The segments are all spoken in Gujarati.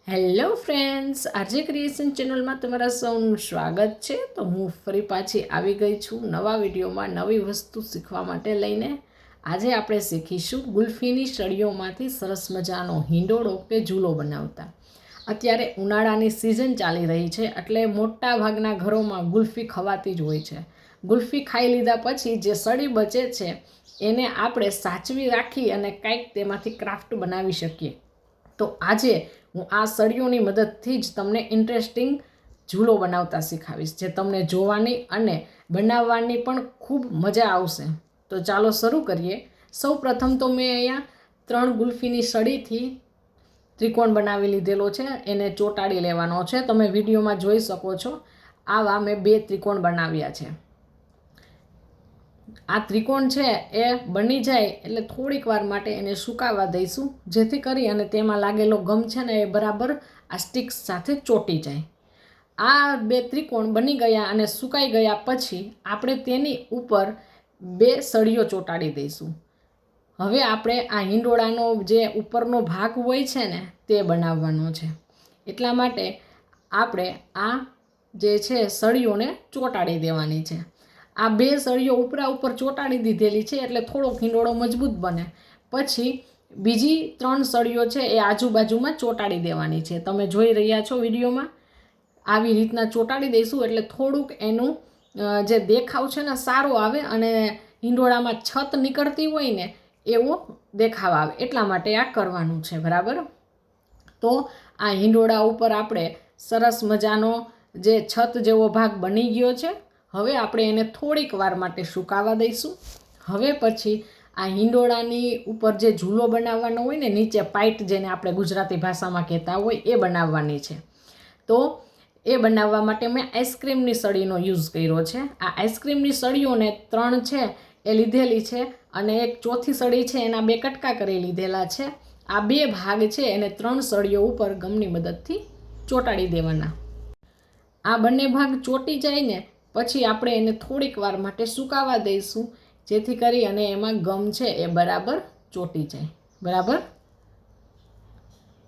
હેલો ફ્રેન્ડ્સ, આરજે ક્રિએશન ચેનલમાં તમારા સૌનું સ્વાગત છે। તો હું ફરી પાછી આવી ગઈ છું નવા વિડીયોમાં નવી વસ્તુ શીખવા માટે લઈને। આજે આપણે શીખીશું ગુલ્ફીની સળીઓમાંથી સરસ મજાનો હિંડોળો કે ઝૂલો બનાવતા। અત્યારે ઉનાળાની સિઝન ચાલી રહી છે એટલે મોટા ભાગના ઘરોમાં ગુલ્ફી ખવાતી જ હોય છે। ગુલ્ફી ખાઈ લીધા પછી જે સળી બચે છે એને આપણે સાચવી રાખી અને કંઈક તેમાંથી ક્રાફ્ટ બનાવી શકીએ। તો આજે હું આ સળીઓની મદદથી જ તમને ઇન્ટરેસ્ટિંગ ઝૂલો બનાવતા શીખવીશ, જે તમને જોવાની અને બનાવવાની પણ ખૂબ મજા આવશે। તો ચાલો શરૂ કરીએ। સૌ પ્રથમ તો મેં અહીંયા 3 ગુલ્ફીની સળીથી ત્રિકોણ બનાવી લીધેલો છે, એને ચોંટાડી લેવાનો છે। તમે વિડીયોમાં જોઈ શકો છો, આવા મેં 2 ત્રિકોણ બનાવ્યા છે। આ ત્રિકોણ છે એ બની જાય એટલે થોડીક વાર માટે એને સુકાવા દઈશું, જેથી કરી અને તેમાં લાગેલો ગમ છે ને એ બરાબર આ સ્ટિક્સ સાથે ચોંટી જાય। આ 2 ત્રિકોણ બની ગયા અને સુકાઈ ગયા પછી આપણે તેની ઉપર 2 સળીઓ ચોંટાડી દઈશું। હવે આપણે આ હિંડોળાનો જે ઉપરનો ભાગ હોય છે ને તે બનાવવાનો છે, એટલા માટે આપણે આ જે છે સળીઓને ચોંટાડી દેવાની છે। આ 2 સળીઓ ઉપરા ઉપર ચોંટાડી દીધેલી છે એટલે થોડોક હિંડોળો મજબૂત બને। પછી બીજી 3 સળીઓ છે એ આજુબાજુમાં ચોંટાડી દેવાની છે। તમે જોઈ રહ્યા છો વિડીયોમાં, આવી રીતના ચોંટાડી દઈશું એટલે થોડુંક એનું જે દેખાવ છે ને સારો આવે અને હિંડોળામાં છત નીકળતી હોય ને એવો દેખાવ આવે, એટલા માટે આ કરવાનું છે, બરાબર। તો આ હિંડોળા ઉપર આપણે સરસ મજાનો જે છત જેવો ભાગ બની ગયો છે। હવે આપણે એને થોડીક વાર માટે સુકાવા દઈશું। હવે પછી આ હિંડોળાની ઉપર જે ઝૂલો બનાવવાનો હોય ને, નીચે પાઇટ જેને આપણે ગુજરાતી ભાષામાં કહેતા હોય એ બનાવવાની છે। તો એ બનાવવા માટે મેં આઈસ્ક્રીમની સળીનો યુઝ કર્યો છે। આ આઈસ્ક્રીમની સળીઓને 3 છે એ લીધેલી છે અને એક ચોથી સળી છે એના 2 કટકા કરી લીધેલા છે। આ 2 ભાગ છે એને 3 સળીઓ ઉપર ગમની મદદથી ચોંટાડી દેવાના। આ બંને ભાગ ચોંટી જાય ને પછી આપણે એને થોડીક વાર માટે સુકાવા દઈશું, જેથી કરી અને એમાં ગમ છે એ બરાબર ચોંટી જાય, બરાબર।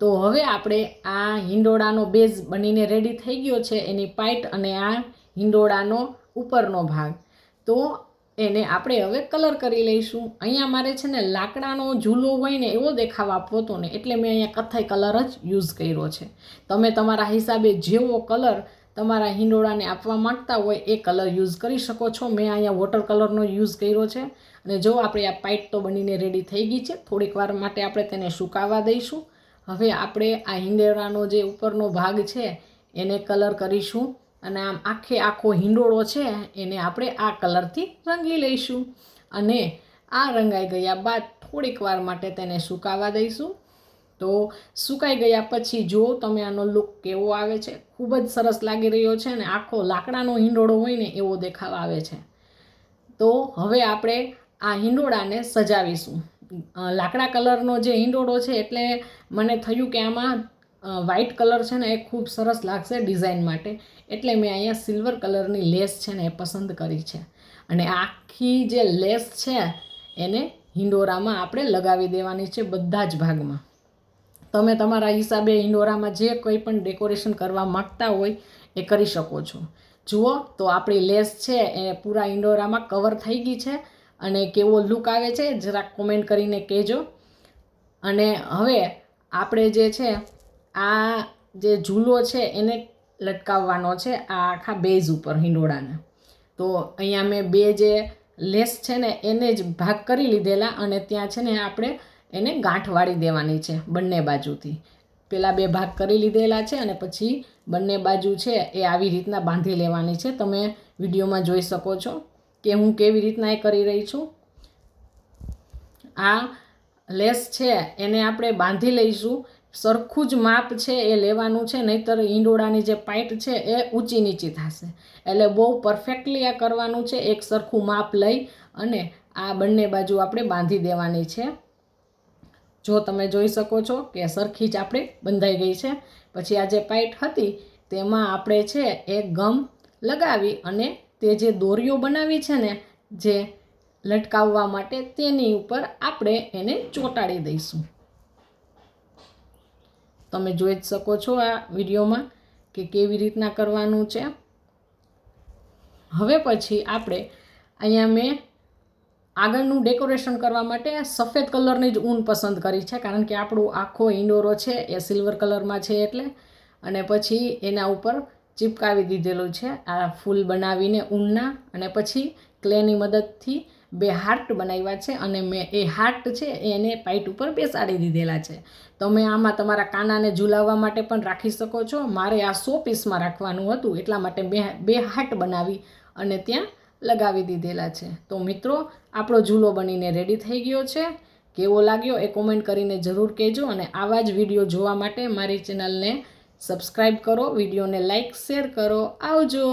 તો હવે આપણે આ હિંડોળાનો બેઝ બનીને રેડી થઈ ગયો છે, એની પાઇટ અને આ હિંડોળાનો ઉપરનો ભાગ, તો એને આપણે હવે કલર કરી લઈશું। અહીંયા મારે છે ને લાકડાનો ઝૂલો હોય ને એવો દેખાવ આપવો હતો ને, એટલે મેં અહીંયા કથ્થાઈ કલર જ યુઝ કર્યો છે। તમે તમારા હિસાબે જેવો કલર તમારા હિંડોળાને આપવા માંગતા હોય એ કલર યુઝ કરી શકો છો। મેં અહીંયા વોટર કલરનો યુઝ કર્યો છે અને જો આપણે આ પાઇટ તો બનીને રેડી થઈ ગઈ છે। થોડીક વાર માટે આપણે તેને સુકાવા દઈશું। હવે આપણે આ હિંડોળાનો જે ઉપરનો ભાગ છે એને કલર કરીશું અને આમ આખો હિંડોળો છે એને આપણે આ કલરથી રંગી લઈશું અને આ રંગાઈ ગયા બાદ થોડીક વાર માટે તેને સુકાવા દઈશું। તો સુકાઈ ગયા પછી જો તમે આનો લુક કેવો આવે છે, ખૂબ જ સરસ લાગી રહ્યો છે ને આખો લાકડાનો હિંડોળો હોય ને એવો દેખાવ આવે છે। તો હવે આપણે આ હિંડોળાને સજાવીશું। લાકડા કલરનો જે હિંડોળો છે એટલે મને થયું કે આમાં વ્હાઇટ કલર છે ને એ ખૂબ સરસ લાગશે ડિઝાઇન માટે, એટલે મેં અહીંયા સિલ્વર કલરની લેસ છે ને એ પસંદ કરી છે અને આખી જે લેસ છે એને હિંડોળામાં આપણે લગાવી દેવાની છે બધા જ ભાગમાં। તમે તમારા હિસાબે હિંડોળામાં જે કંઈ પણ ડેકોરેશન કરવા માગતા હોય એ કરી શકો છો। જુઓ તો આપણી લેસ છે એ પૂરા હિંડોળામાં કવર થઈ ગઈ છે અને કેવો લુક આવે છે જરાક કોમેન્ટ કરીને કહેજો। અને હવે આપણે જે છે આ જે ઝૂલો છે એને લટકાવવાનો છે આ આખા બેઝ ઉપર હિંડોળાને। તો અહીંયા મેં 2 જે લેસ છે ને એને જ ભાગ કરી લીધેલા અને ત્યાં છે ને આપણે એને ગાંઠ વાળી દેવાની છે બંને બાજુથી। પેલા 2 ભાગ કરી લીધેલા છે અને પછી બંને બાજુ છે એ આવી રીતના બાંધી લેવાની છે। તમે વિડીયોમાં જોઈ શકો છો કે હું કેવી રીતના એ કરી રહી છું। આ લેસ છે એને આપણે બાંધી લઈશું। સરખું જ માપ છે એ લેવાનું છે, નહીંતર હિંડોળાની જે પાઇટ છે એ ઊંચી નીચી થશે। એટલે બહુ પરફેક્ટલી આ કરવાનું છે, એક સરખું માપ લઈ અને આ બંને બાજુ આપણે બાંધી દેવાની છે। જો તમે જોઈ શકો છો કે સરખી જ આપણે બંધાઈ ગઈ છે। પછી આ જે પાઇટ હતી તેમાં આપણે છે એ ગમ લગાવી અને તે જે દોરીઓ બનાવી છે ને જે લટકાવવા માટે તેની ઉપર આપણે એને ચોંટાડી દઈશું। તમે જોઈ જ શકો છો આ વિડીયોમાં કે કેવી રીતના કરવાનું છે. હવે પછી આપણે અહીંયા મેં આગળનું ડેકોરેશન કરવા માટે સફેદ કલરની જ ઊન પસંદ કરી છે, કારણ કે આપણું આખો હિંડોરો છે એ સિલ્વર કલરમાં છે એટલે. અને પછી એના ઉપર ચિપકાવી દીધેલું છે આ ફૂલ બનાવીને ઊનના. અને પછી ક્લેની મદદથી 2 હાર્ટ બનાવ્યા છે અને મેં એ હાર્ટ છે એને પાઇટ ઉપર બેસાડી દીધેલા છે. તમે આમાં તમારા કાનાને ઝૂલાવવા માટે પણ રાખી શકો છો. મારે આ 100 પીસમાં રાખવાનું હતું એટલા માટે 2 હાર્ટ બનાવી અને ત્યાં લગાવી દીધેલા છે. તો મિત્રો, આપણો ઝૂલો બનીને રેડી થઈ ગયો છે. કેવો લાગ્યો એ કોમેન્ટ કરીને જરૂર કહેજો. અને આવા જ વિડીયો જોવા માટે મારી ચેનલને સબસ્ક્રાઈબ કરો, વિડીયોને લાઈક શેર કરો. આવજો.